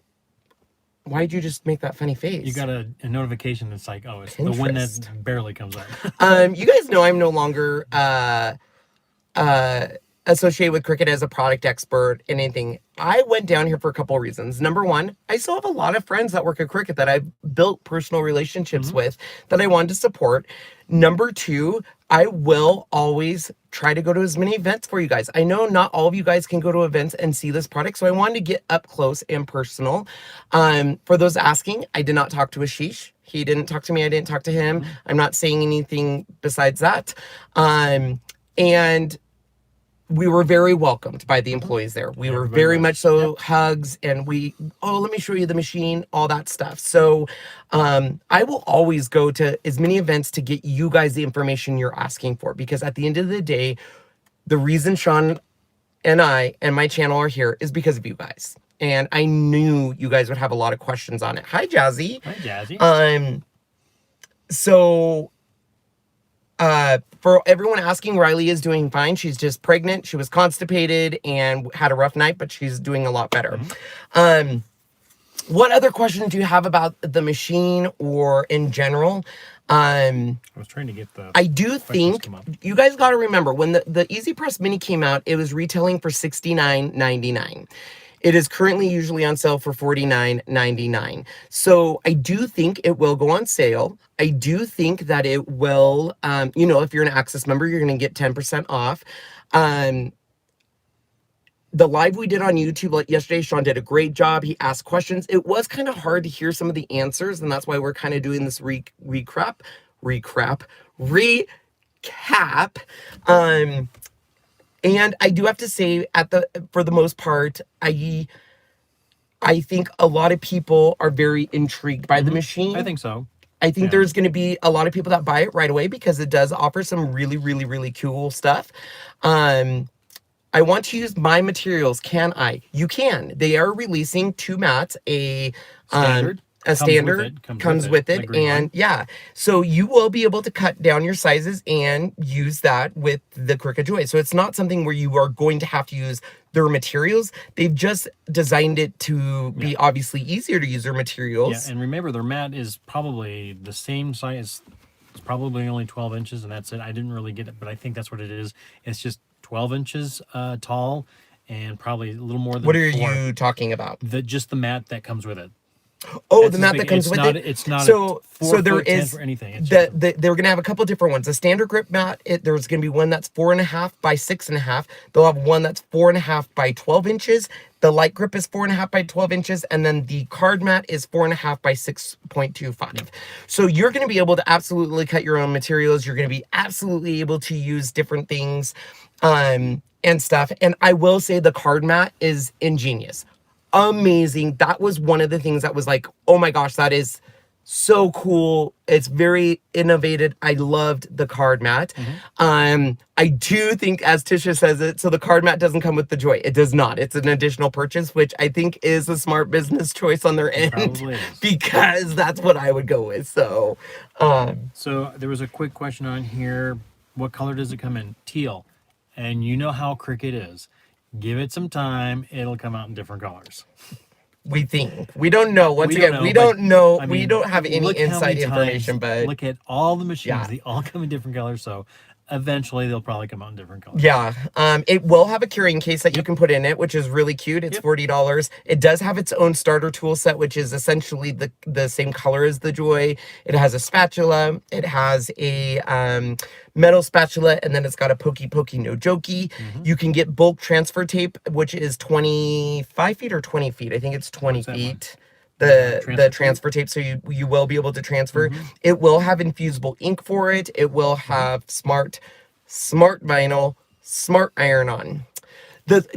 Why'd you just make that funny face? You got a notification that's like, oh, it's Pinterest. The one that barely comes up. You guys know I'm no longer associated with Cricut as a product expert in anything. I went down here for a couple of reasons. Number one, I still have a lot of friends that work at Cricut that I've built personal relationships with that I wanted to support. Number two, I will always try to go to as many events for you guys. I know not all of you guys can go to events and see this product, so I wanted to get up close and personal. For those asking, I did not talk to Ashish. He didn't talk to me. I didn't talk to him. I'm not saying anything besides that. And we were very welcomed by the employees there. We were Everybody very was. much so. Yep. Hugs, and let me show you the machine, all that stuff. So I will always go to as many events to get you guys the information you're asking for, because at the end of the day, the reason Sean and I and my channel are here is because of you guys. And I knew you guys would have a lot of questions on it. Hi, Jazzy. Hi, Jazzy. So for everyone asking, Riley is doing fine. She's just pregnant. She was constipated and had a rough night, but she's doing a lot better. What other questions do you have about the machine or in general? I was trying to get the. I do think come up. you guys got to remember when the Easy Press Mini came out, it was retailing for $69.99. It is currently usually on sale for $49.99. So I do think it will go on sale. I do think that it will, you know, if you're an Access member, you're going to get 10% off. The live we did on YouTube like yesterday, Sean did a great job. He asked questions. It was kind of hard to hear some of the answers, and that's why we're kind of doing this recap. And I do have to say, for the most part, I think a lot of people are very intrigued by the machine. I think so. I think there's going to be a lot of people that buy it right away because it does offer some really, really, really cool stuff. I want to use my materials. Can I? You can. They are releasing 2 mats, a standard comes with it, and yeah, so you will be able to cut down your sizes and use that with the Cricut Joy. So it's not something where you are going to have to use their materials. They've just designed it to be obviously easier to use their materials. Yeah, and remember, their mat is probably the same size. It's probably only 12 inches, and that's it. I didn't really get it, but I think that's what it is. It's just 12 inches tall and probably a little more than What are you talking about? Just the mat that comes with it. Oh, the mat that comes with it. It's not so a 4 there foot 10 is for anything. It's they're going to have a couple different ones. A standard grip mat, there's going to be one that's 4.5 by 6.5. They'll have one that's 4.5 by 12 inches. The light grip is 4.5 by 12 inches, and then the card mat is 4.5 by 6.25. So you're going to be able to absolutely cut your own materials. You're going to be absolutely able to use different things and stuff. And I will say the card mat is ingenious. Amazing. That was one of the things that was like, oh my gosh, that is so cool. It's very innovative. I loved the card mat. I do think, as Tisha says it, so the card mat doesn't come with the Joy. It does not. It's an additional purchase, which I think is a smart business choice on their end because that's what I would go with. So so there was a quick question on here. What color does it come in? Teal. And you know how Cricut is. Give it some time. It'll come out in different colors. We think. We don't know. Once again, we don't know. We don't have any inside information, but look at all the machines. They all come in different colors. So eventually they'll probably come out in different colors. Yeah. It will have a carrying case that you can put in it, which is really cute. It's $40. It does have its own starter tool set, which is essentially the same color as the Joy. It has a spatula. It has a metal spatula, and then it's got a pokey no jokey. You can get bulk transfer tape, which is 25 feet or 20 feet. I think it's 20 feet. The transfer tape, so you will be able to transfer. It will have infusible ink for it. It will have smart vinyl, smart iron-on.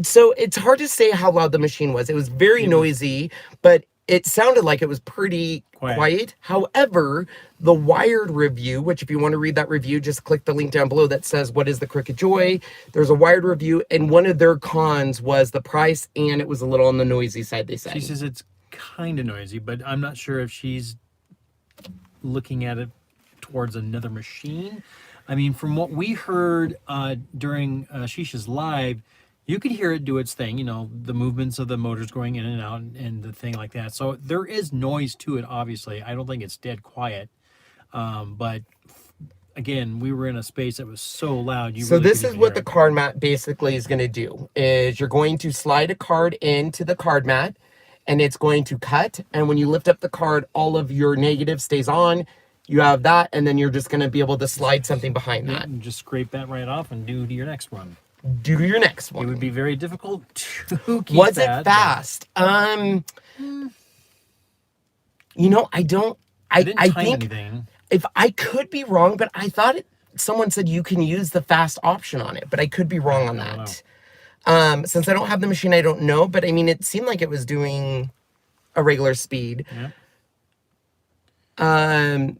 So it's hard to say how loud the machine was. It was very noisy, but it sounded like it was pretty quiet. However, the Wired review, which if you want to read that review, just click the link down below that says, what is the Cricut Joy? There's a Wired review, and one of their cons was the price, and it was a little on the noisy side, they said. She says it's kind of noisy, but I'm not sure if she's looking at it towards another machine. I mean, from what we heard during Shisha's live, you could hear it do its thing, you know, the movements of the motors going in and out and the thing like that. So there is noise to it, obviously. I don't think it's dead quiet. But again, we were in a space that was so loud. So really this is what the card mat basically is going to do, is you're going to slide a card into the card mat, and it's going to cut. And when you lift up the card, all of your negative stays on. You have that, and then you're just going to be able to slide something behind that. And just scrape that right off and do your next one. Do your next one. It would be very difficult to keep Was it fast? You know, I didn't think anything. if I could be wrong, but I thought someone said you can use the fast option on it, but I could be wrong on I don't that. Since I don't have the machine, I don't know, but I mean, it seemed like it was doing a regular speed. Yeah.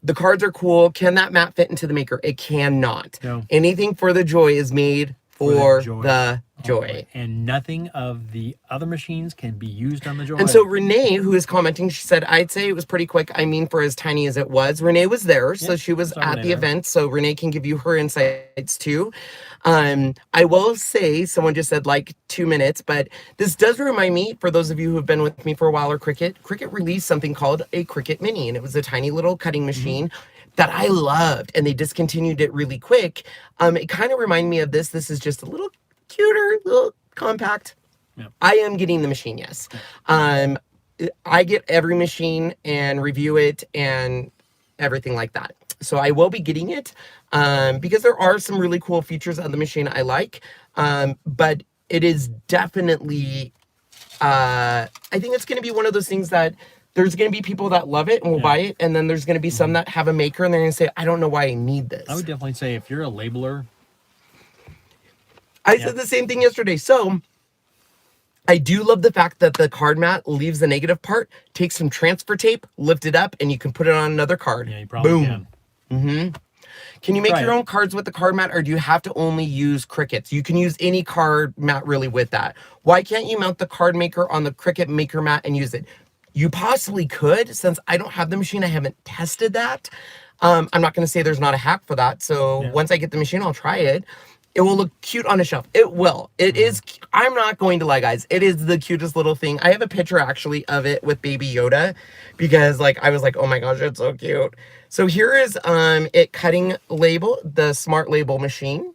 The cards are cool. Can that mat fit into the maker? It cannot. No. Anything for the Joy is made for the Joy. And nothing of the other machines can be used on the Joy. And so Renee, who is commenting, she said, I'd say it was pretty quick. I mean, for as tiny as it was. Renee was there, so she was at the event. So Renee can give you her insights too. I will say, someone just said like 2 minutes, but this does remind me, for those of you who have been with me for a while, or Cricut released something called a Cricut Mini, and it was a tiny little cutting machine that I loved, and they discontinued it really quick. It kind of reminded me of this. This is just a little cuter, little compact. Yeah. I am getting the machine, yes. I get every machine and review it and everything like that. So I will be getting it because there are some really cool features of the machine I like. But it is definitely, I think it's going to be one of those things that there's going to be people that love it and will buy it. And then there's going to be some that have a maker and they're going to say, I don't know why I need this. I would definitely say if you're a labeler. I said the same thing yesterday. So I do love the fact that the card mat leaves the negative part, takes some transfer tape, lift it up, and you can put it on another card. Yeah, you probably can. Can you make your own cards with the card mat, or do you have to only use Cricuts? You can use any card mat really with that. Why can't you mount the card maker on the Cricut maker mat and use it? You possibly could. Since I don't have the machine, I haven't tested that. I'm not going to say there's not a hack for that. So once I get the machine, I'll try it. It will look cute on a shelf. It will. It is. I'm not going to lie, guys. It is the cutest little thing. I have a picture actually of it with Baby Yoda because like I was like, oh my gosh, it's so cute. So here is it cutting label, the smart label machine.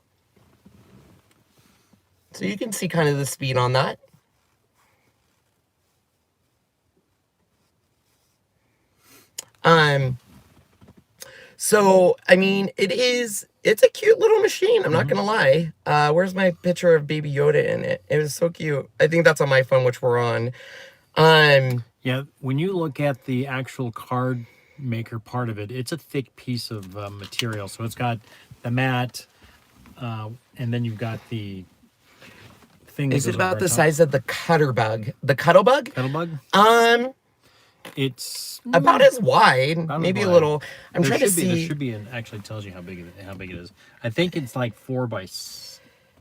So you can see kind of the speed on that. So I mean, it's a cute little machine. I'm not gonna lie. Where's my picture of Baby Yoda in it? It was so cute. I think that's on my phone, which we're on. Yeah, when you look at the actual card maker part of it, it's a thick piece of material. So it's got the mat, and then you've got the thing. Is it about the size of the cutter bug? The cuttle bug? Cuttle bug? It's about as wide, maybe a little. I'm trying to see. There should be actually tells you how big it is. I think it's like 4 by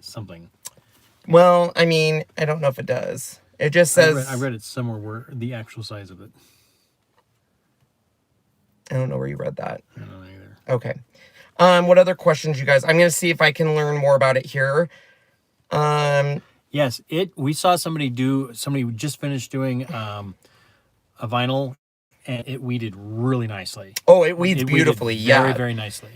something. Well, I mean, I don't know if it does. It just says. I read it somewhere where the actual size of it. I don't know where you read that. I don't know either. Okay. What other questions, you guys? I'm gonna see if I can learn more about it here. Yes, we saw somebody who just finished doing a vinyl, and it weeded really nicely. Oh, it weeds beautifully. Yeah, very, very nicely.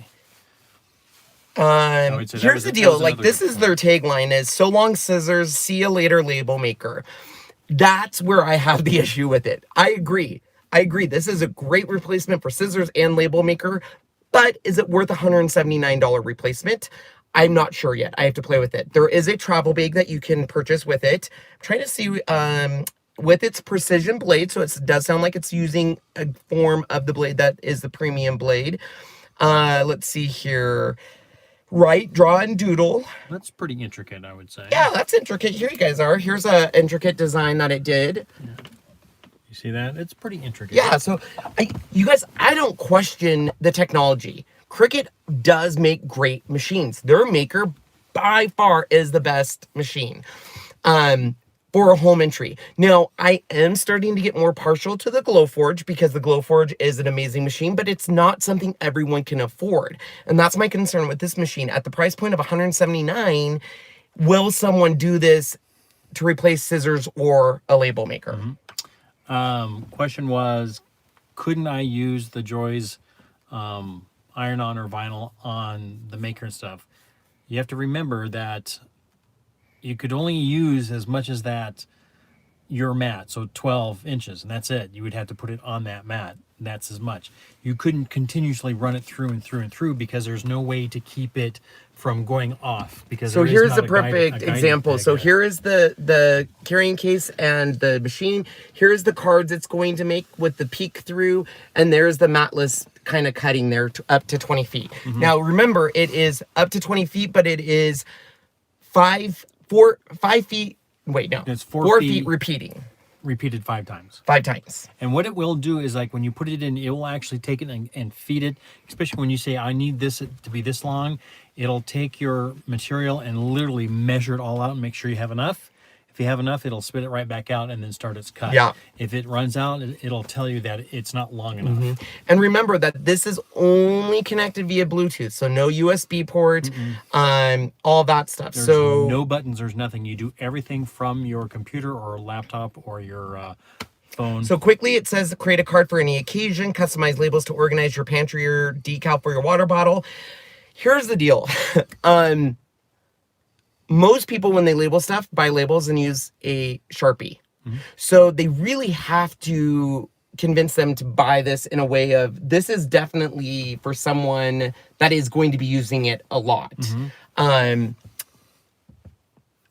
Here's the deal. Like, this is their tagline is "So long, scissors. See you later, label maker." That's where I have the issue with it. I agree. This is a great replacement for scissors and label maker, but is it worth $179 replacement? I'm not sure yet. I have to play with it. There is a travel bag that you can purchase with it. I'm trying to see with its precision blade, so it does sound like it's using a form of the blade that is the premium blade. Let's see here. Write, draw, and doodle. That's pretty intricate, I would say. Yeah, that's intricate. Here you guys are. Here's an intricate design that it did. Yeah. You see that? It's pretty intricate. Yeah, so you guys, I don't question the technology. Cricut does make great machines. Their maker, by far, is the best machine. For a home entry. Now, I am starting to get more partial to the GLOWFORGE because the GLOWFORGE is an amazing machine, but it's not something everyone can afford. And that's my concern with this machine. At the price point of $179, will someone do this to replace scissors or a label maker? Question was, couldn't I use the Joy's iron-on or vinyl on the maker and stuff? You have to remember that you could only use as much as your mat, so 12 inches, and that's it. You would have to put it on that mat. That's as much. You couldn't continuously run it through and through and through because there's no way to keep it from going off. Because so here's a perfect example. So here is the carrying case and the machine. Here's the cards it's going to make with the peek through, and there's the matless kind of cutting there up to 20 feet. Now, remember, it is up to 20 feet, but it is 5 feet. Wait, no. It's 4 feet repeating. repeated 5 times. 5 times. And what it will do is, like, when you put it in, it will actually take it and feed it, especially when you say, I need this to be this long. It'll take your material and literally measure it all out and make sure you have enough. If you have enough, it'll spit it right back out and then start its cut. Yeah. If it runs out, it'll tell you that it's not long enough. And remember that this is only connected via Bluetooth, so no USB port, all that stuff. There's so no buttons, there's nothing. You do everything from your computer or laptop or your phone. So quickly, it says create a card for any occasion, customize labels to organize your pantry or decal for your water bottle. Here's the deal. Most people, when they label stuff, buy labels and use a Sharpie. So they really have to convince them to buy this in a way of, this is definitely for someone that is going to be using it a lot.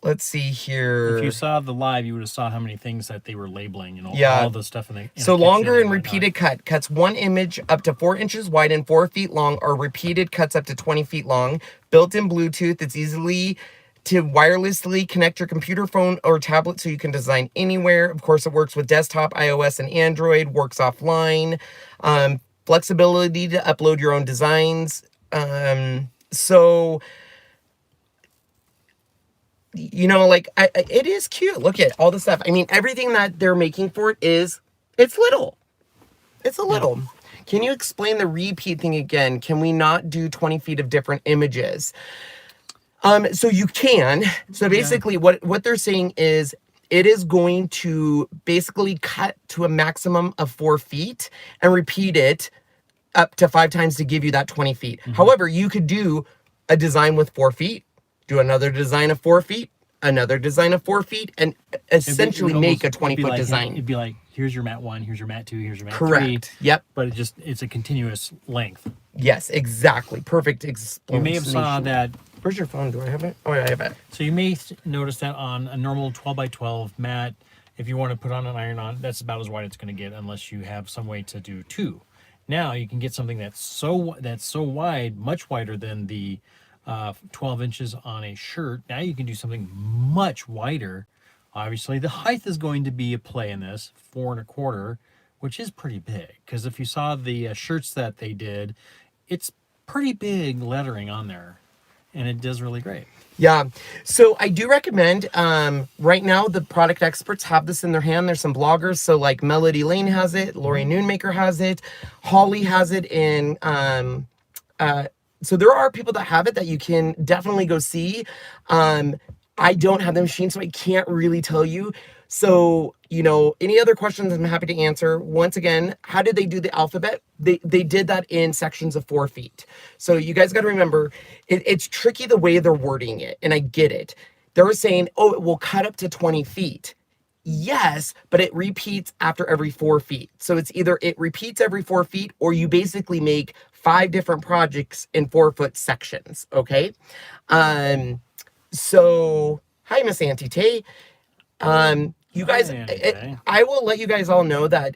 Let's see here. If you saw the live, you would have saw how many things that they were labeling, you know, Yeah. all the stuff in the So longer and repeated cut. Cuts 1 image up to 4 inches wide and 4 feet long, or repeated cuts up to 20 feet long. Built-in Bluetooth. It's easily to wirelessly connect your computer, phone, or tablet so you can design anywhere. Of course, it works with desktop, iOS, and Android. Works offline. Flexibility to upload your own designs. So... you know, like, it is cute. Look at all the stuff. I mean, everything that they're making for it is, it's little. It's a little. Yeah. Can you explain the repeat thing again? Can we not do 20 feet of different images? So you can. So basically what they're saying is, it is going to basically cut to a maximum of 4 feet and repeat it up to 5 times to give you that 20 feet. However, you could do a design with 4 feet, do another design of 4 feet, another design of 4 feet, and essentially make a 20-foot design. It'd be like, here's your mat 1, here's your mat 2, here's your mat 3. Correct. Yep. But it's a continuous length. Yes, exactly. Perfect explanation. You may have saw that. Where's your phone? Do I have it? Oh, yeah, I have it. So you may notice that on a normal 12 by 12 mat, if you want to put on an iron-on, that's about as wide it's going to get, unless you have some way to do 2. Now you can get something that's so wide, much wider than the 12 inches on a shirt. Now you can do something much wider. Obviously, the height is going to be a play in this, 4 1/4, which is pretty big. Because if you saw the shirts that they did, it's pretty big lettering on there, and it does really great. Yeah, so I do recommend, right now the product experts have this in their hand. There's some bloggers, so like Melody Lane has it, Lori Noonmaker has it, Holly has it in, so there are people that have it that you can definitely go see. I don't have the machine, so I can't really tell you. So, you know, any other questions I'm happy to answer. Once again, how did they do the alphabet? They did that in sections of 4 feet. So you guys got to remember, it's tricky the way they're wording it, and I get it. They were saying, oh, it will cut up to 20 feet. Yes, but it repeats after every 4 feet. So it's either it repeats every 4 feet, or you basically make 5 different projects in 4-foot sections, okay? So, hi, Miss Auntie Tay. You guys, I will let you guys all know that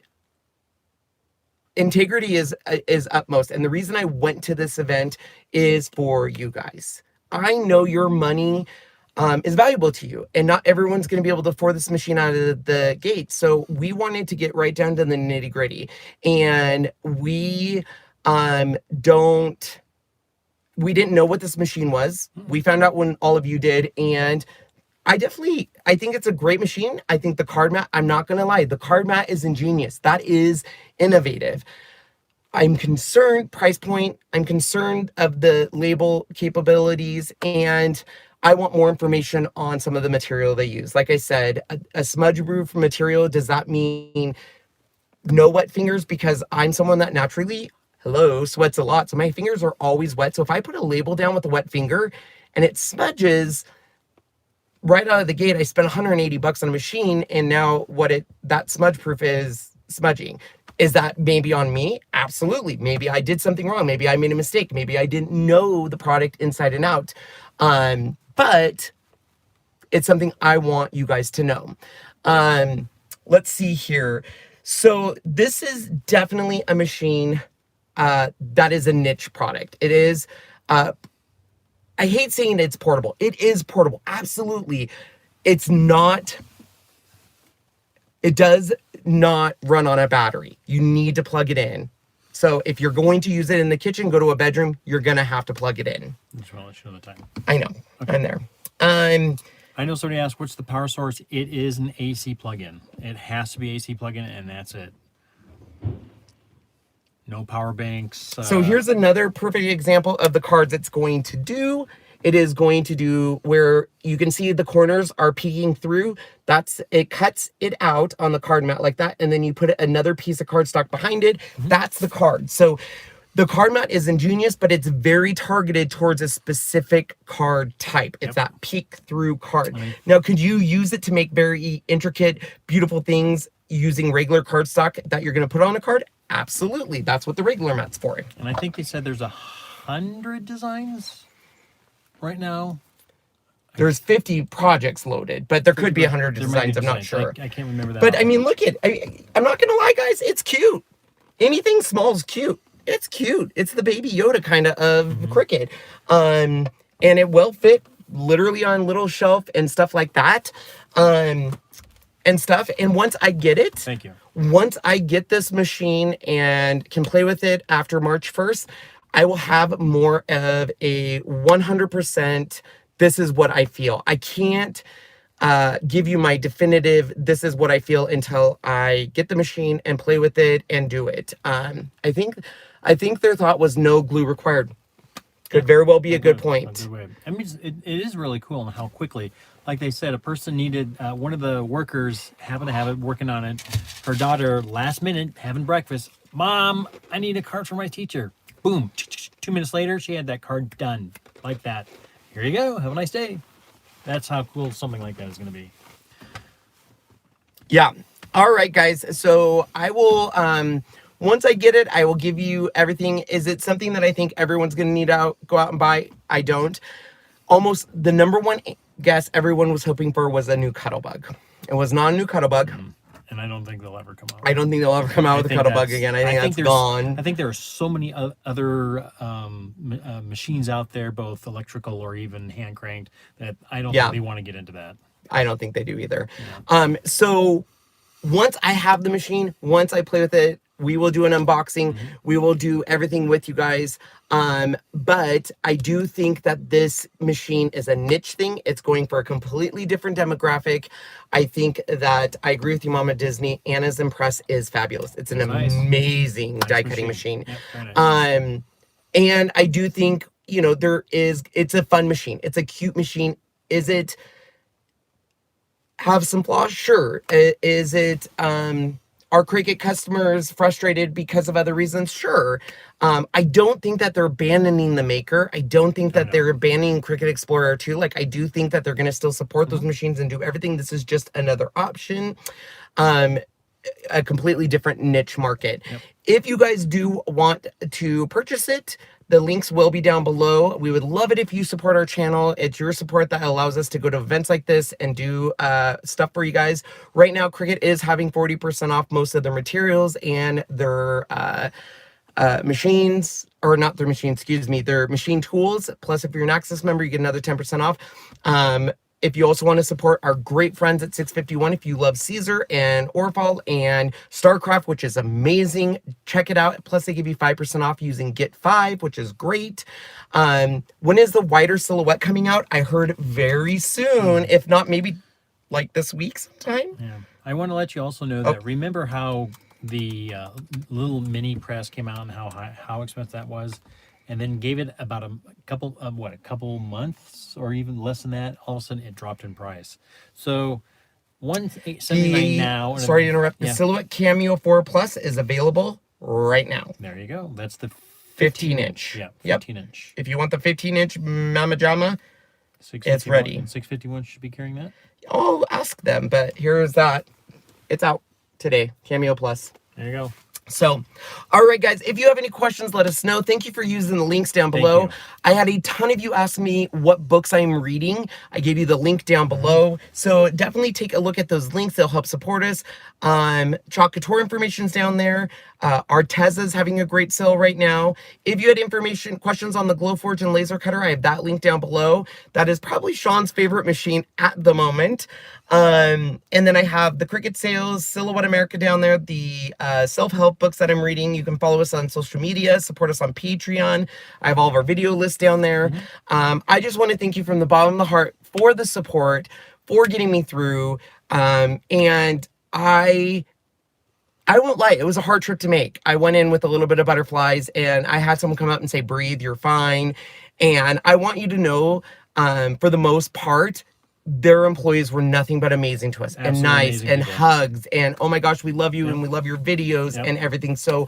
integrity is utmost. And the reason I went to this event is for you guys. I know your money is valuable to you, and not everyone's going to be able to afford this machine out of the gate. So we wanted to get right down to the nitty gritty, and we didn't know what this machine was. We found out when all of you did, and I think it's a great machine. I think the card mat, I'm not going to lie, the card mat is ingenious. That is innovative. I'm concerned price point. I'm concerned of the label capabilities, and I want more information on some of the material they use. Like I said, a smudge proof material, does that mean no wet fingers? Because I'm someone that naturally, sweats a lot. So my fingers are always wet. So if I put a label down with a wet finger and it smudges right out of the gate, I spent $180 on a machine, and now that smudge proof is smudging. Is that maybe on me? Absolutely. Maybe I did something wrong. Maybe I made a mistake. Maybe I didn't know the product inside and out. But it's something I want you guys to know. Let's see here. So this is definitely a machine that is a niche product. It is, I hate saying it's portable. It is portable, absolutely. It's not, it does not run on a battery. You need to plug it in. So if you're going to use it in the kitchen, go to a bedroom, you're going to have to plug it in. Just want to let you know the time. I know. Okay. I'm there. I know somebody asked, what's the power source? It is an AC plug-in. It has to be AC plug-in, and that's it. No power banks. So here's another perfect example of the cards it's going to do. It is going to do where you can see the corners are peeking through. It cuts it out on the card mat like that. And then you put another piece of cardstock behind it. That's the card. So the card mat is ingenious, but it's very targeted towards a specific card type. It's that peek through card. Now, could you use it to make very intricate, beautiful things using regular cardstock that you're going to put on a card? Absolutely. That's what the regular mat's for. And I think they said there's 100 designs right now. There's 50 projects loaded, but there could be 100 designs. I'm not sure. I can't remember that. But I mean, look at, I'm not going to lie, guys. It's cute. Anything small is cute. It's cute. It's the Baby Yoda kind of Cricut. And it will fit literally on little shelf and stuff like that. And stuff. And once I get it, thank you. Once I get this machine and can play with it after March 1st, I will have more of a 100%, this is what I feel. I can't give you my definitive, this is what I feel until I get the machine and play with it and do it. I think their thought was no glue required. Could very well be a good point. I mean, it is really cool on how quickly, like they said, a person needed, one of the workers happened to have it working on it. Her daughter, last minute, having breakfast. Mom, I need a card for my teacher. Boom. 2 minutes later, she had that card done like that. Here you go. Have a nice day. That's how cool something like that is going to be. Yeah. All right, guys. So I will, once I get it, I will give you everything. Is it something that I think everyone's going to need to go out and buy? I don't. Almost the number one guess everyone was hoping for was a new Cuttlebug. It was not a new Cuttlebug. And I don't think they'll ever come out. I don't think they'll ever come out with a Cuttlebug again. I think that's gone. I think there are so many other machines out there, both electrical or even hand cranked, that I don't think they want to get into that. I don't think they do either. Yeah. So once I have the machine, once I play with it, we will do an unboxing. We will do everything with you guys. But I do think that this machine is a niche thing. It's going for a completely different demographic. I think that I agree with you, Mama Disney. Anna's Impress is fabulous. It's an amazing die cutting machine. Yep, nice. And I do think, you know, it's a fun machine. It's a cute machine. Is it have some flaws? Sure. Is it, are Cricut customers frustrated because of other reasons? Sure. I don't think that they're abandoning the maker. I don't think that they're abandoning Cricut Explorer 2. Like, I do think that they're going to still support those machines and do everything. This is just another option. A completely different niche market. Yep. If you guys do want to purchase it, the links will be down below. We would love it if you support our channel. It's your support that allows us to go to events like this and do stuff for you guys. Right now, Cricut is having 40% off most of their materials and their machines, or not their machines, excuse me, their machine tools. Plus, if you're an Access member, you get another 10% off. If you also want to support our great friends at 651, if you love Siser and Orfall and StarCraft, which is amazing, check it out. Plus, they give you 5% off using Get 5, which is great. When is the wider silhouette coming out? I heard very soon, if not maybe like this week sometime. Yeah. I want to let you also know that remember how the little mini press came out and how expensive that was? And then gave it about a couple months or even less than that. All of a sudden, it dropped in price. So, $179 now. Sorry to interrupt. The Silhouette Cameo 4 Plus is available right now. There you go. That's the 15-inch. Yeah, 15-inch. If you want the 15-inch Mama Jama, it's ready. 651 should be carrying that? I'll ask them, but here's that. It's out today. Cameo Plus. There you go. So, all right, guys, if you have any questions, let us know. Thank you for using the links down below. you. I had a ton of you ask me what books I'm reading. I gave you the link down below. So definitely take a look at those links. They'll help support us. Chalk Couture information's down there. Arteza's having a great sale right now. If you had questions on the Glowforge and laser cutter, I have that link down below. That is probably Sean's favorite machine at the moment. And then I have the Cricut sales, Silhouette America down there, the self-help books that I'm reading. You can follow us on social media, support us on Patreon. I have all of our video lists down there. I just want to thank you from the bottom of the heart for the support, for getting me through. And I won't lie, it was a hard trip to make. I went in with a little bit of butterflies, and I had someone come up and say, breathe, you're fine. And I want you to know, for the most part, their employees were nothing but amazing to us. Absolutely and nice amazing and people. hugs and oh my gosh, we love you and we love your videos and everything. So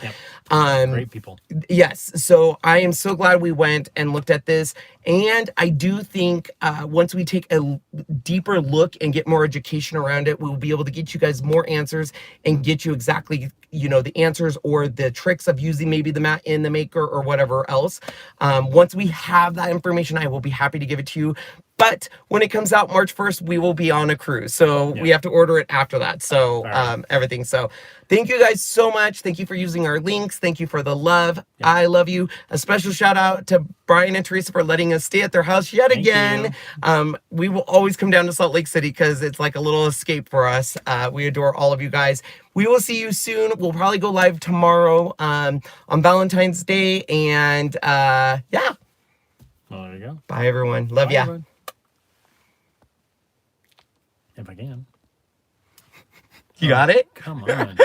Great people. yes, so I am so glad we went and looked at this. And I do think once we take a deeper look and get more education around it, we'll be able to get you guys more answers and get you exactly, you know, the answers or the tricks of using maybe the mat in the maker or whatever else. Once we have that information, I will be happy to give it to you. But when it comes out March 1st, we will be on a cruise. So we have to order it after that. So everything. So thank you guys so much. Thank you for using our links. Thank you for the love. I love you. A special shout out to Brian and Teresa for letting us stay at their house yet again. We will always come down to Salt Lake City because it's like a little escape for us. We adore all of you guys. We will see you soon. We'll probably go live tomorrow on Valentine's Day. And yeah. Well, there you go. Bye, everyone. Love ya. Everyone. If I can. You got it? Come on.